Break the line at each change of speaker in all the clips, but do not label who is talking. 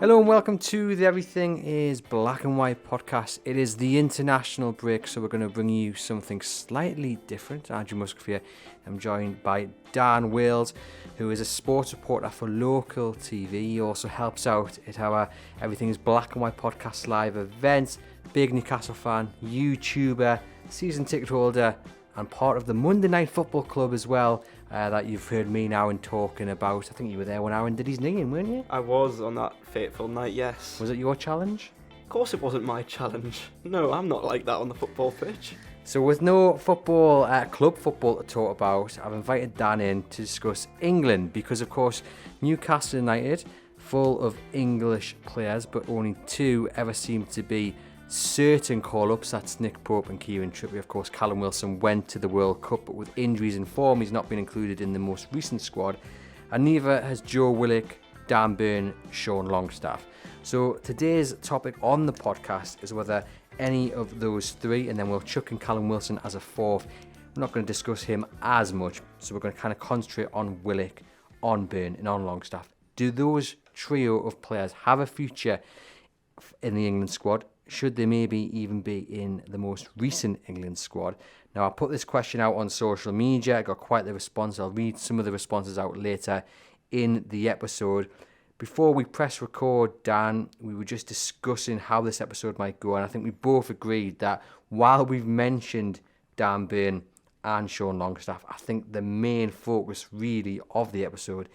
Hello and welcome to the Everything is Black and White podcast. It is the international break, so we're going to bring you something slightly different. Andrew Musgrove here. I'm joined by Dan Wales, who is a sports reporter for local TV. He also helps out at our Everything is Black and White podcast live events. Big Newcastle fan, YouTuber, season ticket holder, and part of the Monday Night Football Club as well, that you've heard me now and talking about. I think you were there when Aaron did his knee in, weren't you?
I was on that fateful night, yes.
Was it your challenge?
Of course it wasn't my challenge. No, I'm not like that on the football pitch.
So with no football, club football to talk about, I've invited Dan in to discuss England because, of course, Newcastle United, full of English players, but only two ever seem to be certain call-ups. That's Nick Pope and Kieran Trippier. Of course, Callum Wilson went to the World Cup, but with injuries in form, he's not been included in the most recent squad. And neither has Joe Willock, Dan Burn, Sean Longstaff. So today's topic on the podcast is whether any of those three, and then we'll chuck in Callum Wilson as a fourth. We're not going to discuss him as much, so we're going to kind of concentrate on Willock, on Burn, and on Longstaff. Do those trio of players have a future in the England squad? Should they maybe even be in the most recent England squad? Now, I put this question out on social media. I got quite the response. I'll read some of the responses out later in the episode. Before we press record, Dan, we were just discussing how this episode might go, and I think we both agreed that while we've mentioned Dan Burn and Sean Longstaff, I think the main focus really of the episode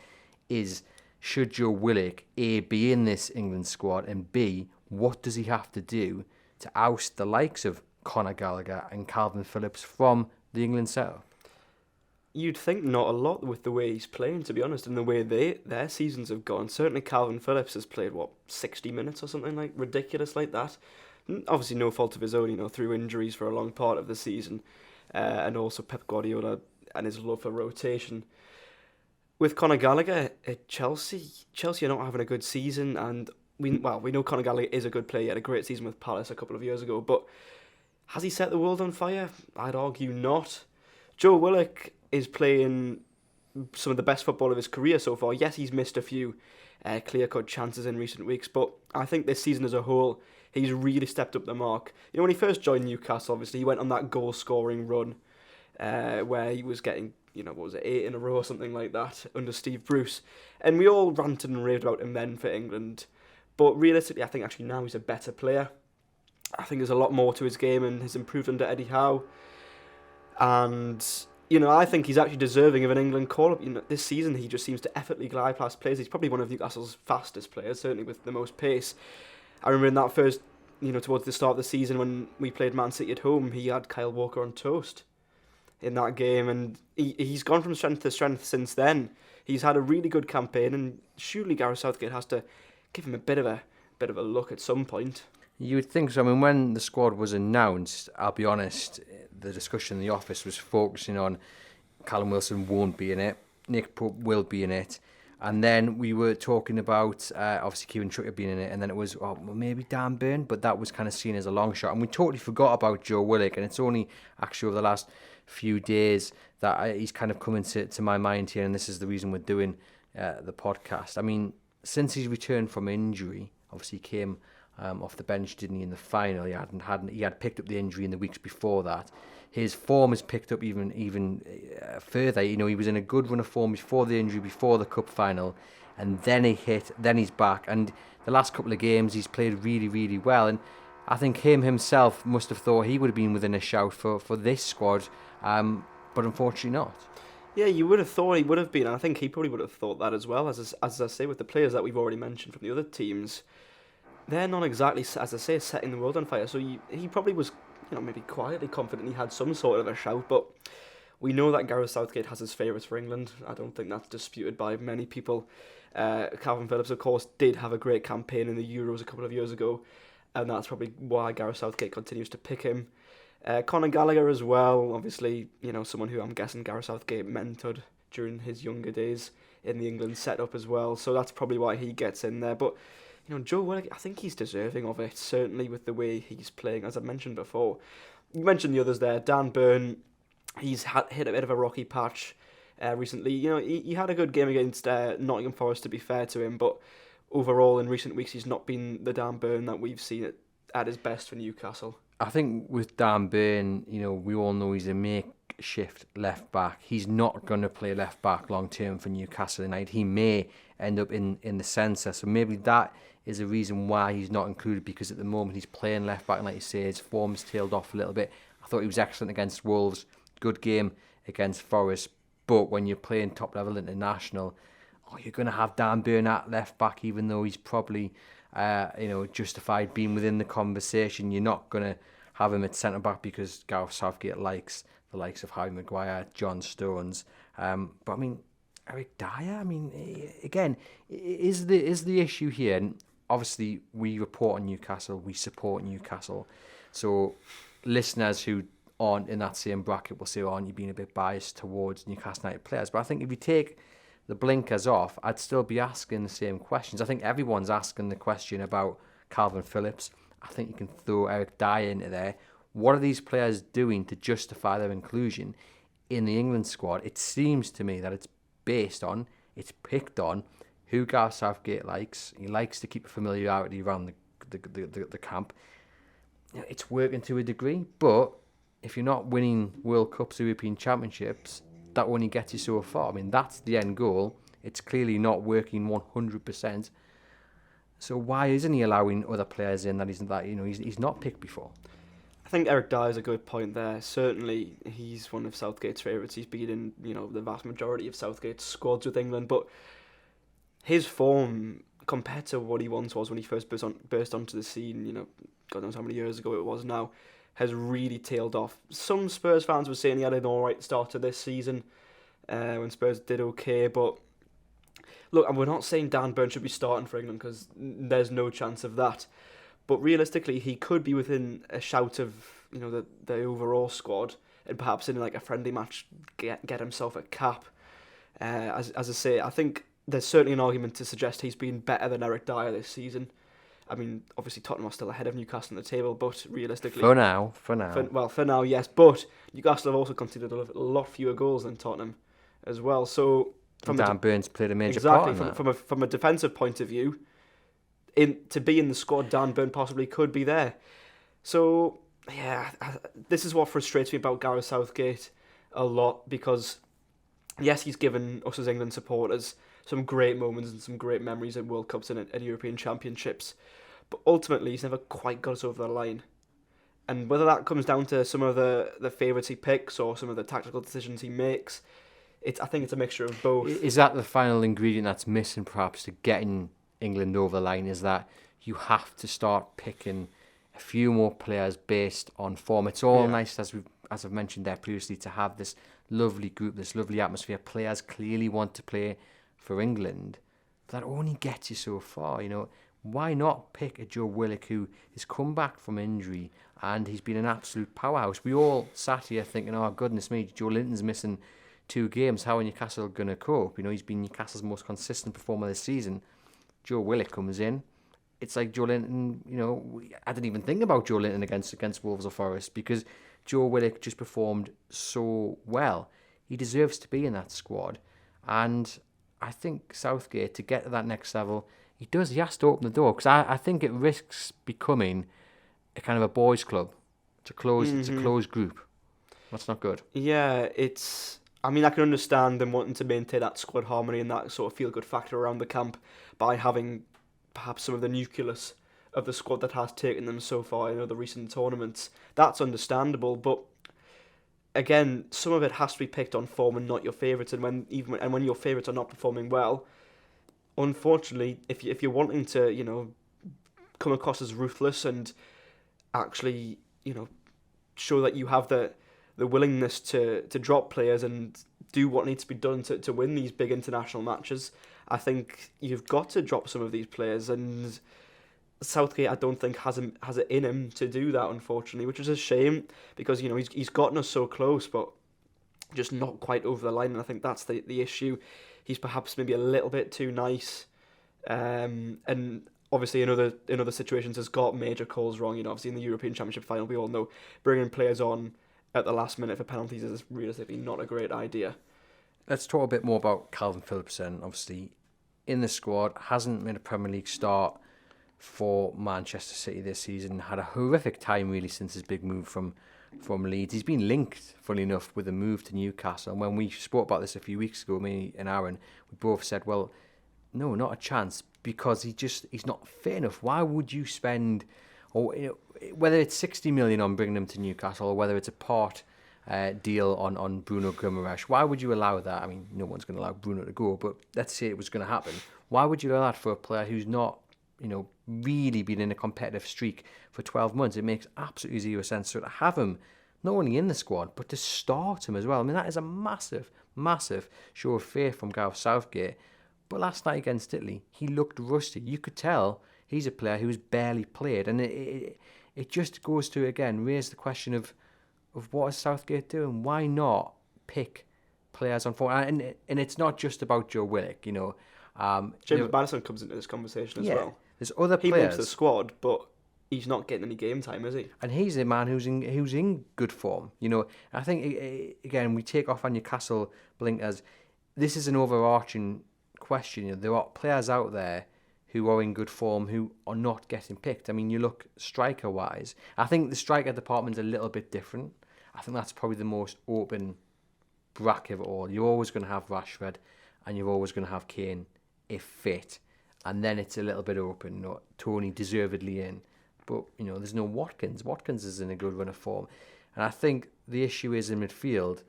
is, should Joe Willock, A, be in this England squad, and B, what does he have to do to oust the likes of Conor Gallagher and Kalvin Phillips from the England setup?
You'd think not a lot with the way he's playing, to be honest, and the way their seasons have gone. Certainly Kalvin Phillips has played, 60 minutes or something like ridiculous like that. Obviously no fault of his own, through injuries for a long part of the season, and also Pep Guardiola and his love for rotation. With Conor Gallagher at Chelsea are not having a good season, and we know Conor Gallagher is a good player. He had a great season with Palace a couple of years ago, but has he set the world on fire? I'd argue not. Joe Willock is playing some of the best football of his career so far. Yes, he's missed a few clear-cut chances in recent weeks, but I think this season as a whole, he's really stepped up the mark. When he first joined Newcastle, obviously, he went on that goal-scoring run where he was getting, 8 in a row or something like that under Steve Bruce. And we all ranted and raved about him then for England. But realistically, I think actually now he's a better player. I think there's a lot more to his game and has improved under Eddie Howe. And, I think he's actually deserving of an England call-up. This season he just seems to effortlessly glide past players. He's probably one of Newcastle's fastest players, certainly with the most pace. I remember in that first, towards the start of the season when we played Man City at home, he had Kyle Walker on toast in that game. And he's gone from strength to strength since then. He's had a really good campaign, and surely Gareth Southgate has to give him a bit of a look at some point.
You would think so. I mean, when the squad was announced, I'll be honest, the discussion in the office was focusing on Callum Wilson won't be in it, Nick Pope will be in it, and then we were talking about obviously Kieran Trippier being in it, and then it was maybe Dan Burn, but that was kind of seen as a long shot, and we totally forgot about Joe Willock, and it's only actually over the last few days that he's kind of come into my mind here, and this is the reason we're doing the podcast. I mean, since he's returned from injury, obviously he came off the bench, didn't he, in the final? He had picked up the injury in the weeks before that. His form has picked up even further. He was in a good run of form before the injury, before the cup final, and then he's back. And the last couple of games he's played really, really well. And I think himself must have thought he would have been within a shout for this squad, but unfortunately not.
Yeah, you would have thought he would have been, and I think he probably would have thought that as well. As I say, with the players that we've already mentioned from the other teams, they're not exactly, as I say, setting the world on fire. So he probably was, maybe quietly confident he had some sort of a shout. But we know that Gareth Southgate has his favourites for England. I don't think that's disputed by many people. Kalvin Phillips, of course, did have a great campaign in the Euros a couple of years ago, and that's probably why Gareth Southgate continues to pick him. Conor Gallagher as well, obviously, someone who I'm guessing Gareth Southgate mentored during his younger days in the England setup as well. So that's probably why he gets in there. But Joe Willock, I think he's deserving of it, certainly with the way he's playing, as I mentioned before. You mentioned the others there. Dan Burn, he's hit a bit of a rocky patch recently. He had a good game against Nottingham Forest, to be fair to him, but overall in recent weeks he's not been the Dan Burn that we've seen at his best for Newcastle.
I think with Dan Burn, we all know he's a makeshift left back. He's not going to play left back long term for Newcastle United. He may end up in the centre, so maybe that is a reason why he's not included, because at the moment he's playing left back, and like you say, his form's tailed off a little bit. I thought he was excellent against Wolves, good game against Forest, but when you're playing top level international, you're going to have Dan Burn at left back, even though he's probably justified being within the conversation. You're not going to have him at centre back because Gareth Southgate likes the likes of Harry Maguire, John Stones. But I mean, Eric Dyer. I mean, again, is the issue here? And obviously, we report on Newcastle, we support Newcastle. So listeners who aren't in that same bracket will say, "Aren't you being a bit biased towards Newcastle United players?" But I think if you take the blinkers off, I'd still be asking the same questions. I think everyone's asking the question about Kalvin Phillips. I think you can throw Eric Dyer into there. What are these players doing to justify their inclusion in the England squad? It seems to me that it's picked on who Gareth Southgate likes. He likes to keep a familiarity around the camp. It's working to a degree, but if you're not winning World Cups, European Championships, that only gets you so far. I mean, that's the end goal. It's clearly not working 100%. So why isn't he allowing other players in that he's not picked before?
I think Eric Dyer's a good point there. Certainly, he's one of Southgate's favourites. He's been in the vast majority of Southgate's squads with England, but his form compared to what he once was when he first burst onto the scene, God knows how many years ago it was now, has really tailed off. Some Spurs fans were saying he had an alright start to this season when Spurs did okay, but look, and we're not saying Dan Burn should be starting for England because there's no chance of that. But realistically, he could be within a shout of the overall squad, and perhaps in like a friendly match get himself a cap. As I say, I think there's certainly an argument to suggest he's been better than Eric Dyer this season. I mean, obviously Tottenham are still ahead of Newcastle on the table, but realistically,
for now,
for now, yes. But Newcastle have also conceded a lot fewer goals than Tottenham, as well. So
Dan Burn's played a major part in that.
From a defensive point of view, to be in the squad, Dan Burn possibly could be there. So yeah, this is what frustrates me about Gareth Southgate a lot, because yes, he's given us as England supporters some great moments and some great memories at World Cups and at European Championships, but ultimately he's never quite got us over the line. And whether that comes down to some of the favourites he picks or some of the tactical decisions he makes, I think it's a mixture of both.
Is that the final ingredient that's missing perhaps to getting England over the line, is that you have to start picking a few more players based on form? It's all nice, as I've mentioned there previously, to have this lovely group, this lovely atmosphere. Players clearly want to play for England. That only gets you so far. Why not pick a Joe Willock who has come back from injury and he's been an absolute powerhouse? We all sat here thinking, oh goodness me, Joe Linton's missing 2 games. How are Newcastle going to cope? He's been Newcastle's most consistent performer this season. Joe Willock comes in. It's like Joe Linton, I didn't even think about Joe Linton against Wolves or Forest, because Joe Willock just performed so well. He deserves to be in that squad. And I think Southgate, to get to that next level, he has to open the door, because I think it risks becoming a kind of a boys' club. It's a closed group. That's not good.
Yeah, I can understand them wanting to maintain that squad harmony and that sort of feel-good factor around the camp by having perhaps some of the nucleus of the squad that has taken them so far in the recent tournaments. That's understandable, but again, some of it has to be picked on form and not your favourites. And when your favourites are not performing well, unfortunately, if you're wanting to come across as ruthless and actually show that you have the willingness to drop players and do what needs to be done to win these big international matches, I think you've got to drop some of these players. And Southgate, I don't think has it in him to do that, unfortunately, which is a shame, because he's gotten us so close, but just not quite over the line. And I think that's the issue. He's perhaps maybe a little bit too nice, and obviously in other situations has got major calls wrong. Obviously in the European Championship final, we all know bringing players on at the last minute for penalties is realistically not a great idea.
Let's talk a bit more about Kalvin Phillips then. Obviously, in the squad, hasn't made a Premier League start for Manchester City this season. Had a horrific time really since his big move from Leeds. He's been linked, funnily enough, with a move to Newcastle. And when we spoke about this a few weeks ago, me and Aaron, we both said, well, no, not a chance, because he's not fit enough. Why would you spend, or whether it's 60 million on bringing him to Newcastle, or whether it's a part deal on Bruno Guimaraes, why would you allow that? I mean, no one's going to allow Bruno to go, but let's say it was going to happen. Why would you allow that for a player who's not, really been in a competitive streak for 12 months? It makes absolutely zero sense. So to have him not only in the squad, but to start him as well, I mean, that is a massive, massive show of faith from Gareth Southgate. But last night against Italy, he looked rusty. You could tell he's a player who's barely played. And it just goes to, again, raise the question of what is Southgate doing? Why not pick players on form? And it's not just about Joe Willock,
James Maddison comes into this conversation as well.
There's other
players. He makes the squad, but he's not getting any game time, is he?
And he's a man who's in good form. I think, again, we take off on Newcastle blinkers. This is an overarching question. There are players out there who are in good form who are not getting picked. I mean, you look striker-wise. I think the striker department's a little bit different. I think that's probably the most open bracket of it all. You're always going to have Rashford and you're always going to have Kane if fit. And then it's a little bit open. Toney deservedly in. But, there's no Watkins. Watkins is in a good run of form. And I think the issue is in midfield,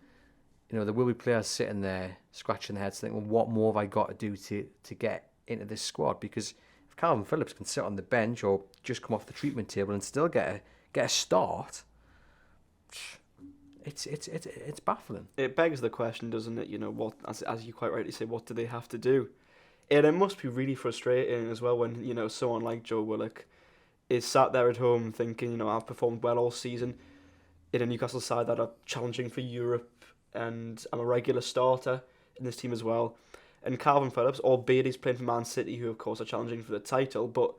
there will be players sitting there scratching their heads thinking, well, what more have I got to do to get into this squad? Because if Kalvin Phillips can sit on the bench or just come off the treatment table and still get a start, it's baffling.
It begs the question, doesn't it? What, as you quite rightly say, what do they have to do? And it must be really frustrating as well when someone like Joe Willock is sat there at home thinking, I've performed well all season in a Newcastle side that are challenging for Europe, and I'm a regular starter in this team as well. And Kalvin Phillips, albeit he's playing for Man City, who of course are challenging for the title, but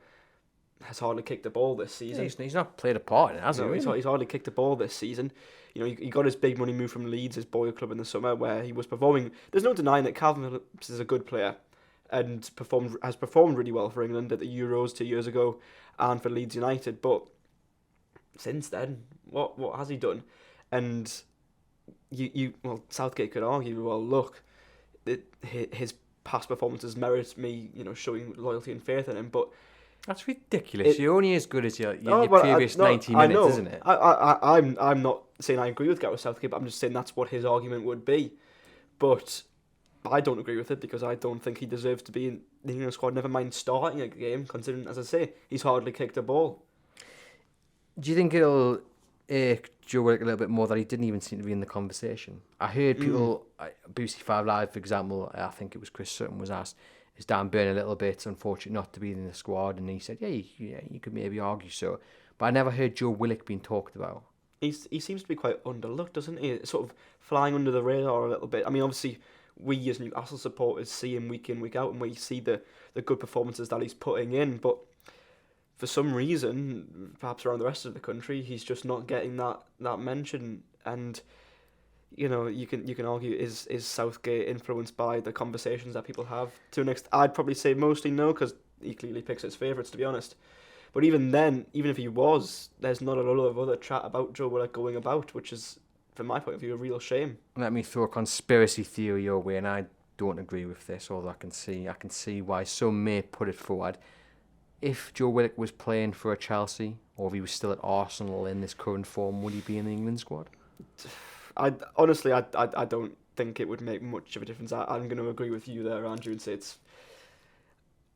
has hardly kicked the ball this season.
Yeah, he's not played a part in it, has he?
He's hardly kicked the ball this season. He got his big money move from Leeds, his boy club, in the summer, where he was performing. There's no denying that Kalvin Phillips is a good player and has performed really well for England at the Euros 2 years ago and for Leeds United. But since then, what has he done? And Southgate could argue, well, look, his past performances merit me, showing loyalty and faith in him. But
that's ridiculous. You're only as good as your previous 90 minutes, isn't it?
I'm not saying I agree with Gareth Southgate, but I'm just saying that's what his argument would be. But I don't agree with it because I don't think he deserves to be in the England squad, never mind starting a game, considering, as I say, he's hardly kicked a ball.
Do you think it'll irk Joe Willock a little bit more that he didn't even seem to be in the conversation? I heard people, BBC 5 Live, for example, I think it was Chris Sutton was asked, is Dan Burn a little bit unfortunate not to be in the squad? And he said, you could maybe argue so. But I never heard Joe Willock being talked about.
He seems to be quite underlooked, doesn't he? Sort of flying under the radar a little bit. I mean, obviously, we as Newcastle supporters see him week in, week out, and we see the good performances that he's putting in. But for some reason, perhaps around the rest of the country, he's just not getting that mention. And you can argue, is Southgate influenced by the conversations that people have? To an extent, I'd probably say mostly no, because he clearly picks his favourites, to be honest. But even then, even if he was, there's not a lot of other chat about Joe Willock going about, which is, from my point of view, a real shame.
Let me throw a conspiracy theory your way, and I don't agree with this, although I can see why some may put it forward. If Joe Willock was playing for a Chelsea, or if he was still at Arsenal in this current form, would he be in the England squad?
I honestly don't think it would make much of a difference. I'm going to agree with you there, Andrew, and say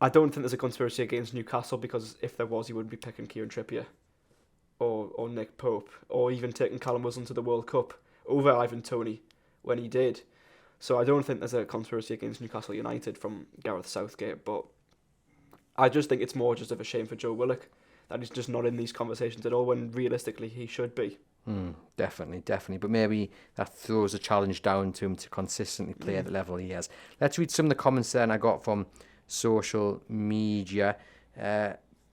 I don't think there's a conspiracy against Newcastle, because if there was, he wouldn't be picking Kieran Trippier or Nick Pope, or even taking Callum to the World Cup over Ivan Toney when he did. So I don't think there's a conspiracy against Newcastle United from Gareth Southgate, but I just think it's more just of a shame for Joe Willock that he's just not in these conversations at all, when realistically he should be.
Definitely. But maybe that throws a challenge down to him to consistently play at the level he has. Let's read some of the comments then I got from social media.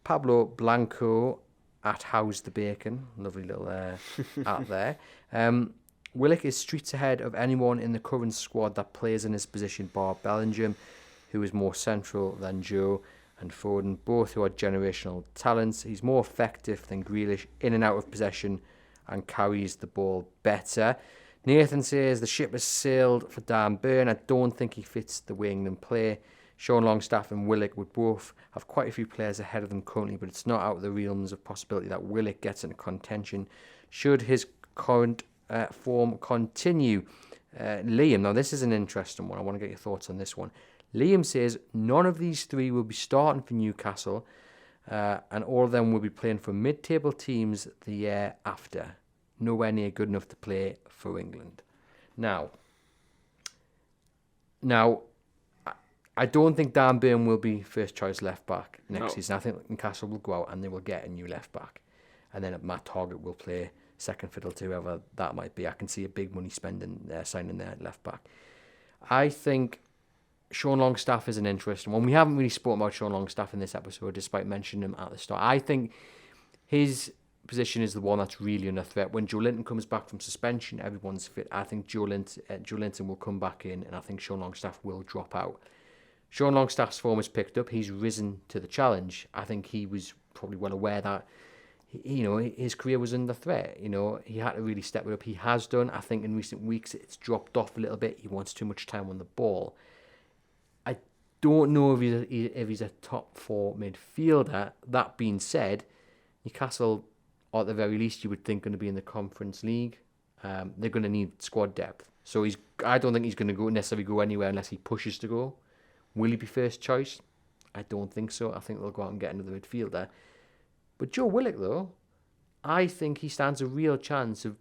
Pablo Blanco at How's the Bacon. Lovely little at there. Willock is streets ahead of anyone in the current squad that plays in his position, bar Bellingham. who is more central than Joe and Foden, both who are generational talents. He's more effective than Grealish in and out of possession and carries the ball better. Nathan says the ship has sailed for Dan Burn. I don't think he fits the way England play. Sean Longstaff and Willock would both have quite a few players ahead of them currently, but it's not out of the realms of possibility that Willock gets into contention should his current form continue. Liam, now this is an interesting one. I want to get your thoughts on this one. Liam says none of these three will be starting for Newcastle, and all of them will be playing for mid-table teams the year after. Nowhere near good enough to play for England. Now, I don't think Dan Burn will be first choice left back next season. I think Newcastle will go out and they will get a new left back, and then Matt Targett will play second fiddle to whoever that might be. I can see a big money spending signing their left back. I think Sean Longstaff is an interesting one. We haven't really spoken about Sean Longstaff in this episode, despite mentioning him at the start. I think his position is the one that's really under threat. When Joe Linton comes back from suspension, everyone's fit. I think Joe Linton will come back in, and I think Sean Longstaff will drop out. Sean Longstaff's form has picked up. He's risen to the challenge. I think he was probably well aware that his career was under threat. He had to really step it up. He has done. I think in recent weeks it's dropped off a little bit. He wants too much time on the ball. I don't know if he's a top 4 midfielder. That being said, Newcastle, or at the very least, you would think going to be in the Conference League. They're going to need squad depth. So I don't think he's going to necessarily go anywhere unless he pushes to go. Will he be first choice? I don't think so. I think they'll go out and get another midfielder. But Joe Willock, though, I think he stands a real chance of,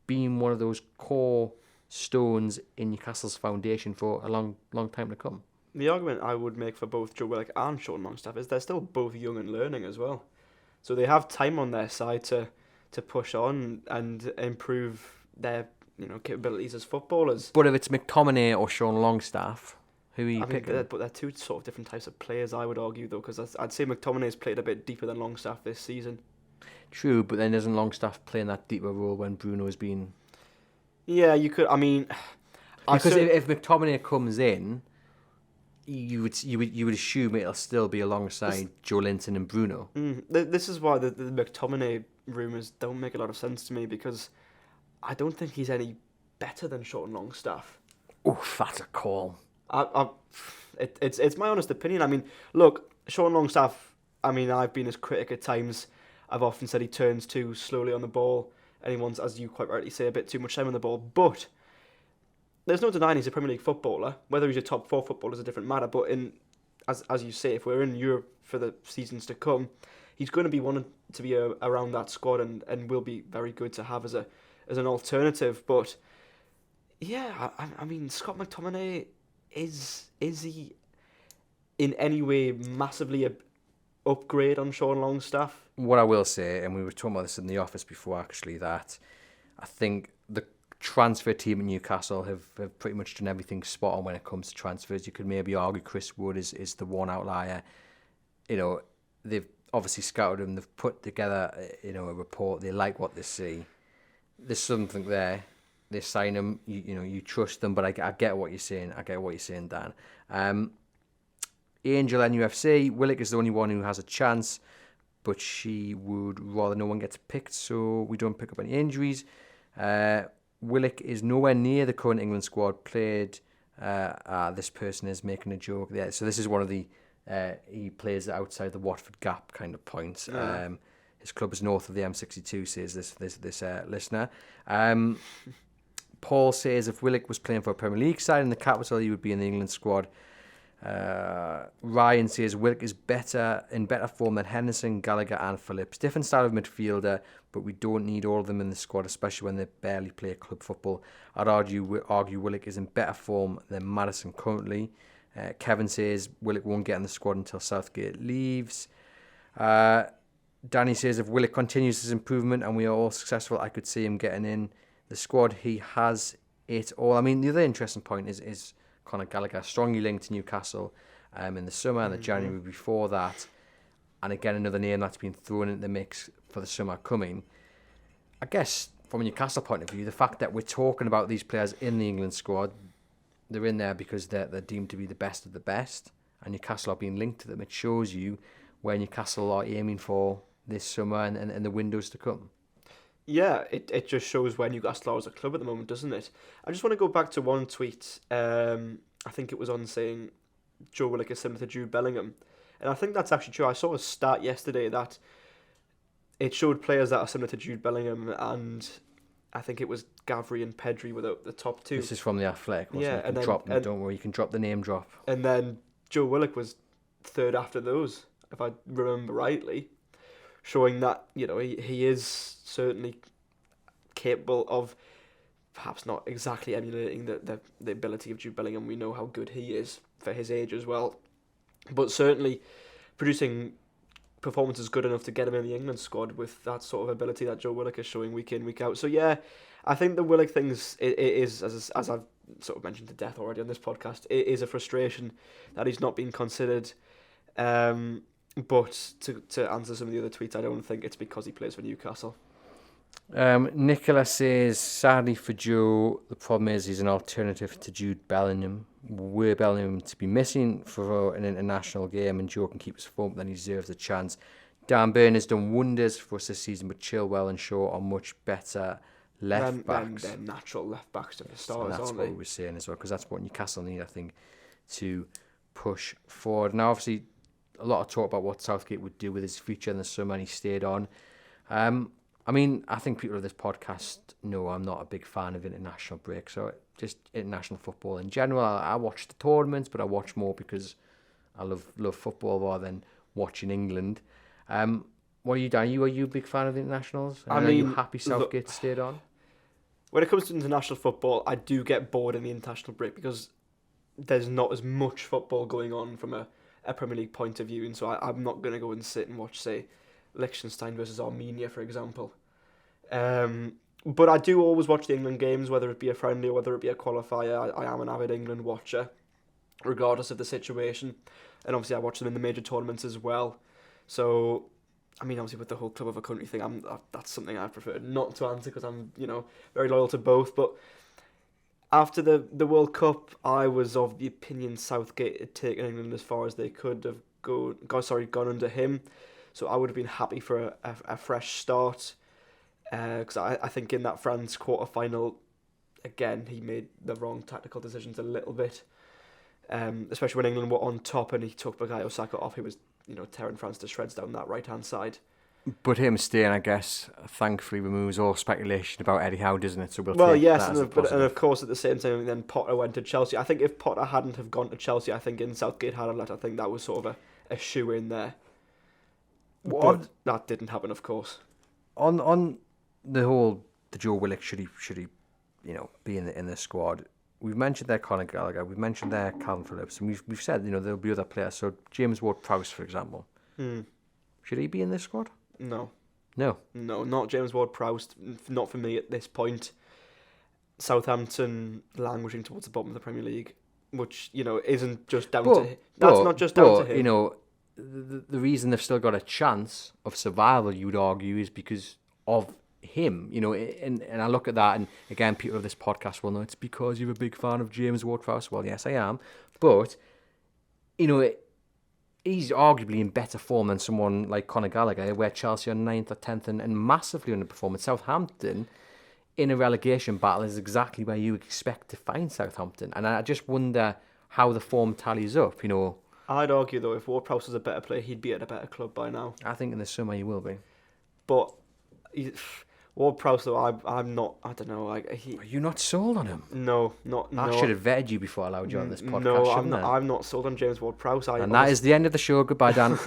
being one of those core stones in Newcastle's foundation for a long, long time to come.
The argument I would make for both Joe Willock and Sean Longstaff is they're still both young and learning as well. So they have time on their side to push on and improve their capabilities as footballers.
But if it's McTominay or Sean Longstaff, who are you picking?
But they're two sort of different types of players, I would argue, though, because I'd say McTominay's played a bit deeper than Longstaff this season.
True, but then isn't Longstaff playing that deeper role when Bruno has been?
Yeah, you could. I mean,
because if McTominay comes in, you would assume it'll still be alongside Joe Linton and Bruno.
This is why the McTominay rumours don't make a lot of sense to me, because I don't think he's any better than Sean Longstaff.
Oof, that's a call.
It's my honest opinion. I mean, look, Sean Longstaff, I've been his critic at times. I've often said he turns too slowly on the ball, and he wants, as you quite rightly say, a bit too much time on the ball. But there's no denying he's a Premier League footballer. Whether he's a top 4 footballer is a different matter. But as you say, if we're in Europe for the seasons to come, he's going to be wanted to be around that squad and will be very good to have as an alternative. But yeah, I mean, Scott McTominay, is he in any way massively upgrade on Sean Longstaff?
What I will say, and we were talking about this in the office before actually, that I think the transfer team at Newcastle have pretty much done everything spot on when it comes to transfers. You could maybe argue Chris Wood is the one outlier. They've obviously scouted him, they've put together a report, they like what they see. There's something there. They sign him, you trust them, but I get what you're saying. I get what you're saying, Dan. Angel NUFC, Willock is the only one who has a chance, but she would rather no one gets picked, so we don't pick up any injuries. Willock is nowhere near the current England squad played. This person is making a joke there. So this is one of the he plays outside the Watford gap kind of points. His club is north of the M62, says this listener. Paul says if Willock was playing for a Premier League side in the capital, he would be in the England squad. Ryan says Willock is in better form than Henderson, Gallagher and Phillips. Different style of midfielder, but we don't need all of them in the squad, especially when they barely play club football. I'd argue Willock is in better form than Maddison currently. Kevin says Willock won't get in the squad until Southgate leaves. Danny says if Willock continues his improvement and we are all successful, I could see him getting in the squad. He has it all. I mean, the other interesting point is Conor Gallagher, strongly linked to Newcastle in the summer and the January before that. And again, another name that's been thrown into the mix for the summer coming. I guess from a Newcastle point of view, the fact that we're talking about these players in the England squad, they're in there because they're deemed to be the best of the best, and Newcastle are being linked to them. It shows you where Newcastle are aiming for this summer and the windows to come.
Yeah, it just shows where Newcastle are as a club at the moment, doesn't it? I just want to go back to one tweet. I think it was on saying Joe Willock is similar to Jude Bellingham. And I think that's actually true. I saw a stat yesterday that it showed players that are similar to Jude Bellingham, and I think it was Gavri and Pedri were the top two.
This is from The Athletic.
Yeah,
and then, don't worry, you can drop the name drop.
And then Joe Willock was third after those, if I remember rightly, showing that, you know, he is certainly capable of perhaps not exactly emulating the ability of Jude Bellingham. We know how good he is for his age as well, but certainly producing performances good enough to get him in the England squad with that sort of ability that Joe Willock is showing week in, week out. So yeah, I think the Willock things it is, as I've sort of mentioned to death already on this podcast, it is a frustration that he's not being considered. But to answer some of the other tweets, I don't think it's because he plays for Newcastle.
Nicola says, sadly for Joe, the problem is he's an alternative to Jude Bellingham. Were Bellingham to be missing for an international game and Joe can keep his form, then he deserves a chance. Dan Burn has done wonders for us this season, but Chilwell and Shaw are much better left backs.
They're natural left backs to the stars,
and that's
aren't
what
they?
we were saying as well, because that's what Newcastle need, I think, to push forward. Now, obviously, a lot of talk about what Southgate would do with his future in the summer, and he stayed on. I mean, I think people of this podcast know I'm not a big fan of international break, so just international football in general. I watch the tournaments, but I watch more because I love football rather than watching England. What are you doing? Are you a big fan of the internationals? And are you happy Southgate stayed on?
When it comes to international football, I do get bored in the international break because there's not as much football going on from a Premier League point of view, and so I'm not going to go and sit and watch, say, Liechtenstein versus Armenia, for example. But I do always watch the England games, whether it be a friendly or whether it be a qualifier. I am an avid England watcher, regardless of the situation. And obviously I watch them in the major tournaments as well. So, I mean, obviously with the whole club of a country thing, that's something I prefer not to answer because I'm, very loyal to both. But after the World Cup, I was of the opinion Southgate had taken England as far as they could have gone under him. So I would have been happy for a fresh start. Because I think in that France quarter-final, again, he made the wrong tactical decisions a little bit. Especially when England were on top and he took Bukayo Saka off. He was, tearing France to shreds down that right-hand side.
But him staying, I guess, thankfully removes all speculation about Eddie Howe, doesn't it? So
and of course at the same time, then Potter went to Chelsea. I think if Potter hadn't have gone to Chelsea, I think in Southgate had a let. I think that was sort of a shoe in there. But that didn't happen, of course.
On the Joe Willock, should he be in the squad? We've mentioned there Conor Gallagher, we've mentioned there Kalvin Phillips, and we've said there'll be other players. So James Ward-Prowse, for example, should he be in this squad?
No, not James Ward-Prowse. Not for me at this point. Southampton languishing towards the bottom of the Premier League, which isn't just down to him. That's not just down to him.
The reason they've still got a chance of survival, you would argue, is because of him, and I look at that, and again, people of this podcast will know it's because you're a big fan of James Ward-Prowse. Well, yes, I am, but he's arguably in better form than someone like Conor Gallagher, where Chelsea are 9th or 10th and massively underperforming. Southampton in a relegation battle is exactly where you expect to find Southampton, and I just wonder how the form tallies up.
I'd argue though, if Ward-Prowse was a better player, he'd be at a better club by now.
I think in the summer he will be,
but Ward-Prowse though, I'm not. I don't know.
Are you not sold on him?
No.
I should have vetted you before I allowed you on this podcast.
No, I'm not sold on James Ward-Prowse.
That is the end of the show. Goodbye, Dan.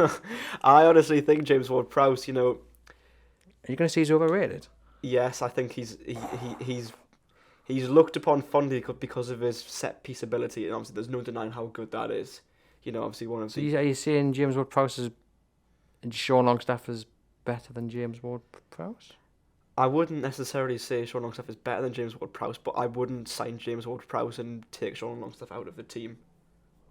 I honestly think James Ward-Prowse.
Are you going to say he's overrated?
Yes, I think he's looked upon fondly because of his set piece ability, and obviously there's no denying how good that is. Obviously one of the.
Are you saying James Ward-Prowse and Sean Longstaff is better than James Ward-Prowse?
I wouldn't necessarily say Sean Longstaff is better than James Ward-Prowse, but I wouldn't sign James Ward-Prowse and take Sean Longstaff out of the team.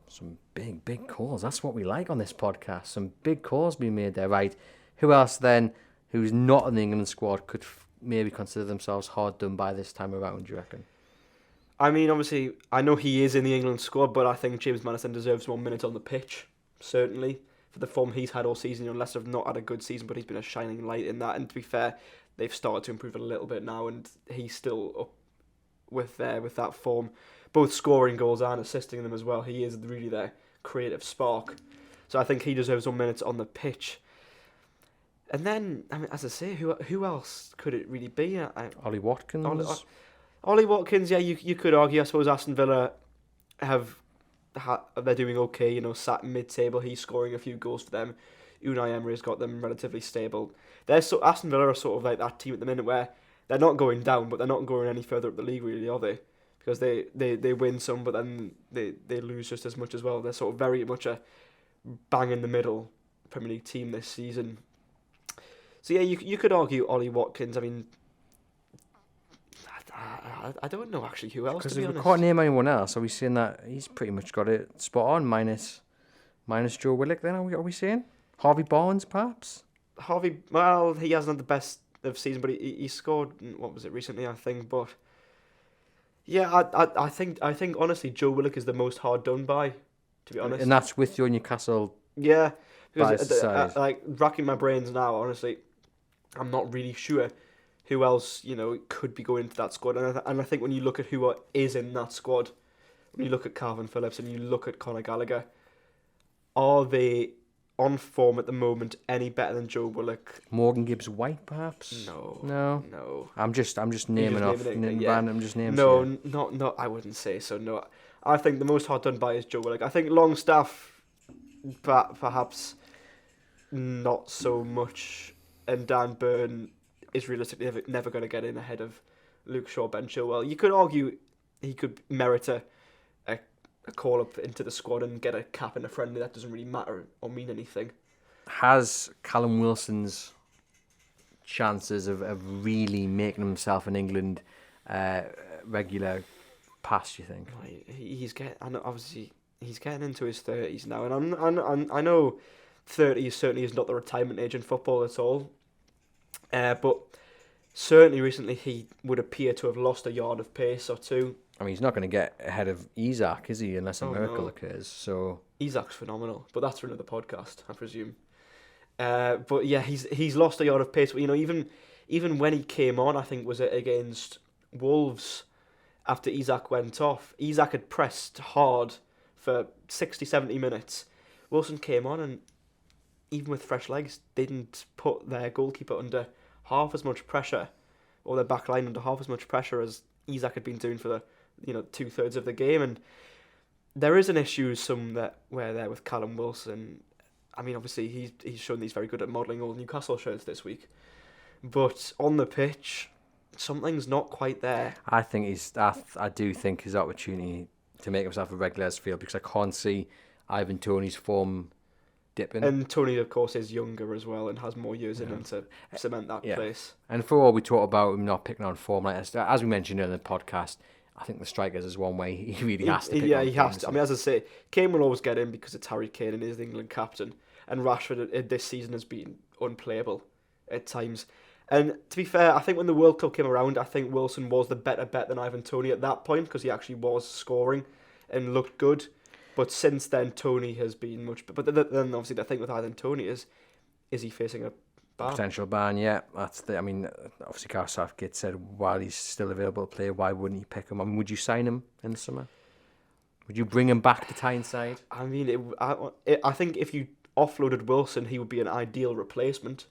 Some big calls. That's what we like on this podcast. Some big calls being made there. Right. Who else then, who's not in the England squad, could maybe consider themselves hard done by this time around, do you reckon?
I mean, obviously, I know he is in the England squad, but I think James Maddison deserves more minutes on the pitch, certainly, for the form he's had all season. Unless they've not had a good season, but he's been a shining light in that. And to be fair, they've started to improve a little bit now, and he's still up with that form, both scoring goals and assisting them as well. He is really their creative spark. So I think he deserves more minutes on the pitch. And then, I mean, as I say, who else could it really be?
Ollie Watkins.
Ollie Watkins, yeah, you could argue. I suppose Aston Villa they're doing okay. Sat mid-table. He's scoring a few goals for them. Unai Emery's got them relatively stable. Aston Villa are sort of like that team at the minute where they're not going down, but they're not going any further up the league, really, are they? Because they win some, but then they lose just as much as well. They're sort of very much a bang in the middle Premier League team this season. So yeah, you could argue Ollie Watkins. I mean, I don't know actually who else.
Because
if
we can't name anyone else, are we saying that he's pretty much got it spot on? Minus Joe Willock. Then are we saying Harvey Barnes perhaps?
Harvey, well, he hasn't had the best of season, but he scored, what was it, recently, I think. But yeah, I think honestly Joe Willock is the most hard done by, to be honest.
And that's with your Newcastle.
Yeah, because like racking my brains now, honestly, I'm not really sure who else could be going into that squad. And I think when you look at who is in that squad, when you look at Kalvin Phillips and you look at Conor Gallagher, are they on form at the moment any better than Joe Willock?
Morgan Gibbs-White, perhaps?
No.
I'm just naming off random names.
No, not. I wouldn't say so. No, I think the most hard done by is Joe Willock. I think Longstaff, perhaps not so much, and Dan Burn is realistically never going to get in ahead of Luke Shaw, Ben Chilwell. You could argue he could merit a call up into the squad and get a cap in a friendly. That doesn't really matter or mean anything.
Has Callum Wilson's chances of really making himself an England regular pass, you think?
He's getting into his 30s now, and I know 30 certainly is not the retirement age in football at all. But certainly recently he would appear to have lost a yard of pace or two.
I mean, he's not going to get ahead of Isak, is he? Unless a miracle occurs. So
Isak's phenomenal, but that's for another podcast, I presume. But yeah, he's lost a yard of pace. But even when he came on, I think was it against Wolves after Isak went off. Isak had pressed hard for 60, 70 minutes. Wilson came on and even with fresh legs, didn't put their goalkeeper under half as much pressure, or their back line under half as much pressure as Isak had been doing for the 2/3 of the game. And there is an issue where there with Callum Wilson. I mean, obviously he's shown he's very good at modelling all Newcastle shirts this week, but on the pitch, something's not quite there.
I do think his opportunity to make himself a regular has failed, because I can't see Ivan Toney's form dipping.
And Toney, of course, is younger as well and has more years in him to cement that place.
And for all we talk about him not picking on form, like as we mentioned in the podcast, I think the strikers is one way he really has to pick on.
Yeah, he has to. I mean, as I say, Kane will always get in because it's Harry Kane and he's the England captain. And Rashford this season has been unplayable at times. And to be fair, I think when the World Cup came around, I think Wilson was the better bet than Ivan Toney at that point, because he actually was scoring and looked good. But since then, Toney has been much. But then obviously the thing with Ivan Toney is he facing a ban?
Potential ban, yeah. I mean, obviously Gareth Southgate said while he's still available to play, why wouldn't he pick him? I mean, would you sign him in the summer? Would you bring him back to Tyneside?
I mean, I think if you offloaded Wilson, he would be an ideal replacement.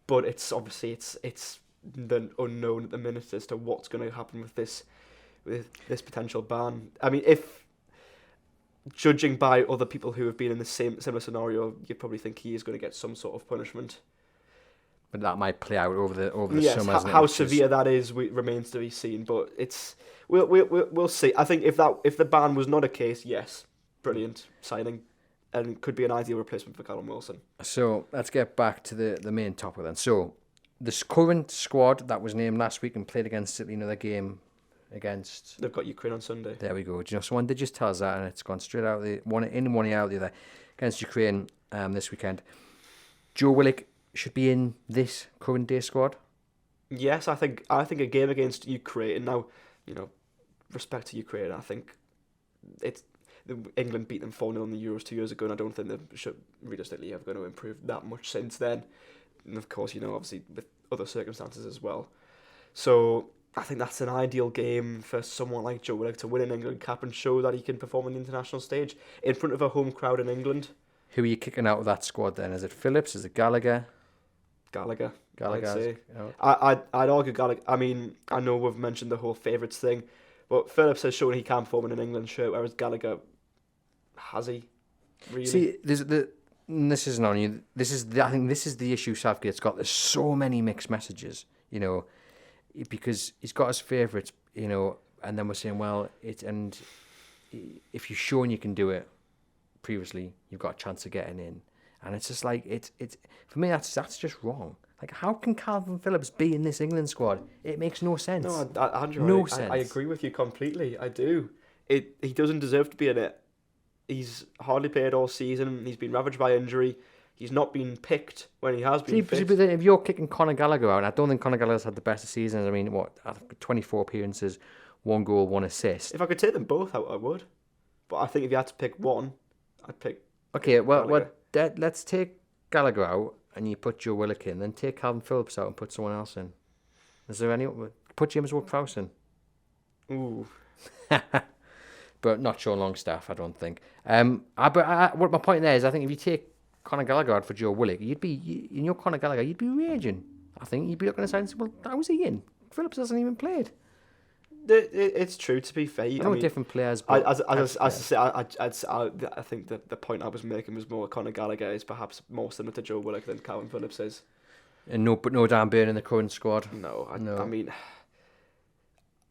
But it's obviously it's the unknown at the minute as to what's going to happen with this potential ban. I mean, if judging by other people who have been in the similar scenario, you'd probably think he is going to get some sort of punishment.
But that might play out over the summer.
How severe that is remains to be seen. But we'll see. I think if the ban was not a case, yes, brilliant signing, and could be an ideal replacement for Callum Wilson.
So let's get back to the main topic then. So this current squad that was named last week and played against Italy in another game against...
They've got Ukraine on Sunday.
There we go. Do you know, someone did just tell us that, and it's gone straight out one out the other against Ukraine this weekend. Joe Willock should be in this current day squad.
Yes, I think a game against Ukraine now, respect to Ukraine, I think England beat them 4-0 in the Euros 2 years ago, and I don't think they should realistically ever going to improve that much since then. And of course, obviously with other circumstances as well. So I think that's an ideal game for someone like Joe Willock to win an England cap and show that he can perform on the international stage in front of a home crowd in England.
Who are you kicking out of that squad then? Is it Phillips? Is it Gallagher?
Gallagher.
I'd say.
I'd argue Gallagher. I mean, I know we've mentioned the whole favourites thing, but Phillips has shown he can perform in an England shirt, whereas Gallagher, has he? Really?
See, this isn't on you. I think this is the issue Southgate's got. There's so many mixed messages, because he's got his favourites, and then we're saying, well, and if you've shown you can do it previously, you've got a chance of getting in. And it's just like, it's for me, that's just wrong. Like, how can Kalvin Phillips be in this England squad? It makes no sense.
No, Andrew,
no sense.
I agree with you completely. I do. He doesn't deserve to be in it. He's hardly played all season. He's been ravaged by injury. He's not been picked when he has been fit.
But then if you're kicking Conor Gallagher out, I don't think Conor Gallagher's had the best of seasons. I mean, 24 appearances, 1 goal, 1 assist.
If I could take them both out, I would. But I think if you had to pick one, I'd pick.
Okay, well, let's take Gallagher out and you put Joe Willock in. Then take Kalvin Phillips out and put someone else in. Is there any? Put James Ward-Prowse in.
Ooh.
But not Sean Longstaff, I don't think. What my point there is, I think if you take Conor Gallagher out for Joe Willock, in your Conor Gallagher, you'd be raging. I think you'd be looking aside and say, well, how was he in? Phillips hasn't even played.
It's true, to be fair.
I know different players, but
I think that the point I was making was more Conor Gallagher is perhaps more similar to Joe Willock than Kalvin Phillips is.
And no Dan Burn in the current squad.
No. I mean,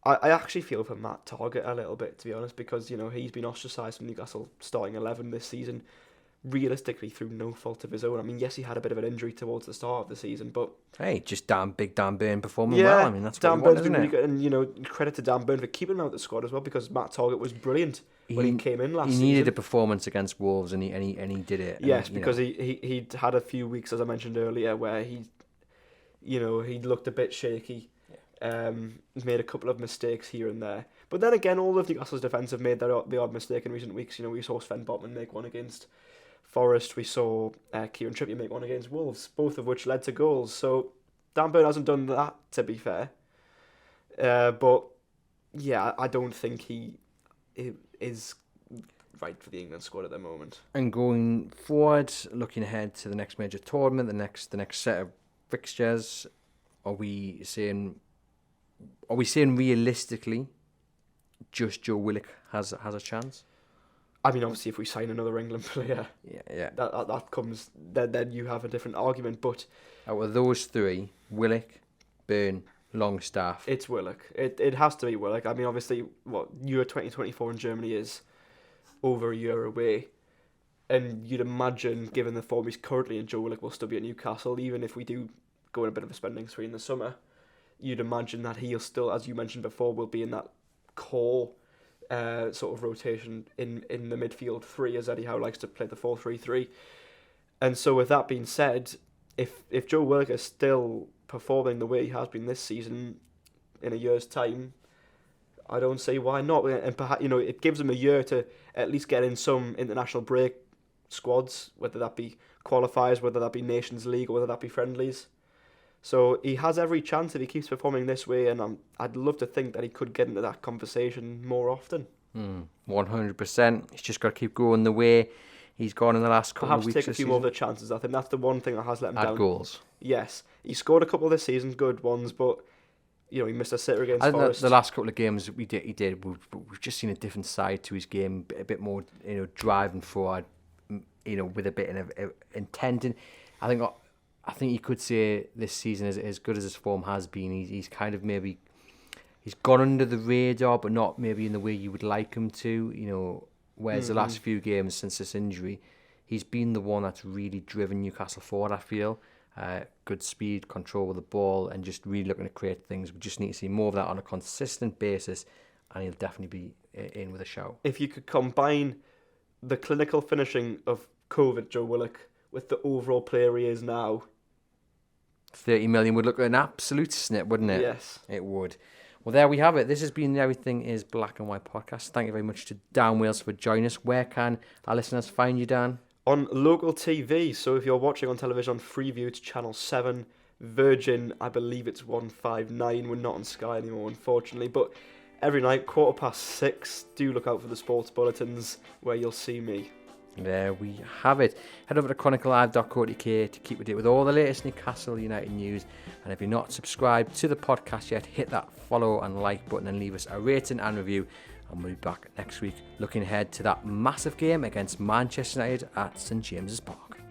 I actually feel for Matt Targett a little bit, to be honest, because he's been ostracised from Newcastle starting 11 this season, realistically through no fault of his own. I mean, yes, he had a bit of an injury towards the start of the season, but
hey, just big Dan Burn performing well. I mean, that's
Dan
what
Burn's been really good, and credit to Dan Burn for keeping him out of the squad as well, because Matt Targett was brilliant when he came in last season.
He needed a performance against Wolves, and he did it.
Yes, because he'd had a few weeks, as I mentioned earlier, where he looked a bit shaky. Made a couple of mistakes here and there, but then again, all of Newcastle's defence have made the odd mistake in recent weeks. We saw Sven Botman make one against Forest. We saw Kieran Trippier make one against Wolves, both of which led to goals. So Dan Burn hasn't done that, to be fair. But yeah, I don't think he is right for the England squad at the moment.
And going forward, looking ahead to the next major tournament, the next set of fixtures, are we saying realistically just Joe Willock has a chance?
I mean, obviously, if we sign another England player,
yeah,
that comes. Then you have a different argument. But
out of those three, Willock, Burn, Longstaff,
it's Willock. It has to be Willock. I mean, obviously, Euro 2024 in Germany is over a year away, and you'd imagine, given the form he's currently in, Joe Willock will still be at Newcastle, even if we do go in a bit of a spending spree in the summer. You'd imagine that he'll still, as you mentioned before, will be in that core sort of rotation in the midfield three, as Eddie Howe likes to play the 4-3-3. And so with that being said, if Joe Willock is still performing the way he has been this season in a year's time, I don't see why not. And perhaps it gives him a year to at least get in some international break squads, whether that be qualifiers, whether that be Nations League, or whether that be friendlies. So he has every chance if he keeps performing this way, and I'd love to think that he could get into that conversation more often.
100%. He's just got to keep going the way he's gone in the last couple of weeks.
Perhaps take a few more of the chances. I think that's the one thing that has let him down.
Goals.
Yes, he scored a couple this season, good ones, but he missed a sitter against Forest.
The last couple of games he did. We've just seen a different side to his game, a bit more driving forward, with a bit of intent. And I think you could say this season, as good as his form has been, he's kind of maybe he's gone under the radar, but not maybe in the way you would like him to. Whereas the last few games since this injury, he's been the one that's really driven Newcastle forward. I feel good speed, control of the ball, and just really looking to create things. We just need to see more of that on a consistent basis, and he'll definitely be in with a shout.
If you could combine the clinical finishing of COVID Joe Willock with the overall player he is now,
30 million would look like an absolute snip, wouldn't it?
Yes.
It would. Well, there we have it. This has been the Everything is Black and White podcast. Thank you very much to Dan Wales for joining us. Where can our listeners find you, Dan?
On local TV, so if you're watching on television on Freeview, it's Channel 7. Virgin, I believe it's 159. We're not on Sky anymore, unfortunately. But every night, 6:15, do look out for the sports bulletins where you'll see me.
There we have it. Head over to chroniclelive.co.uk to keep up to date with all the latest Newcastle United news. And if you're not subscribed to the podcast yet, hit that follow and like button and leave us a rating and review. And we'll be back next week looking ahead to that massive game against Manchester United at St James's Park.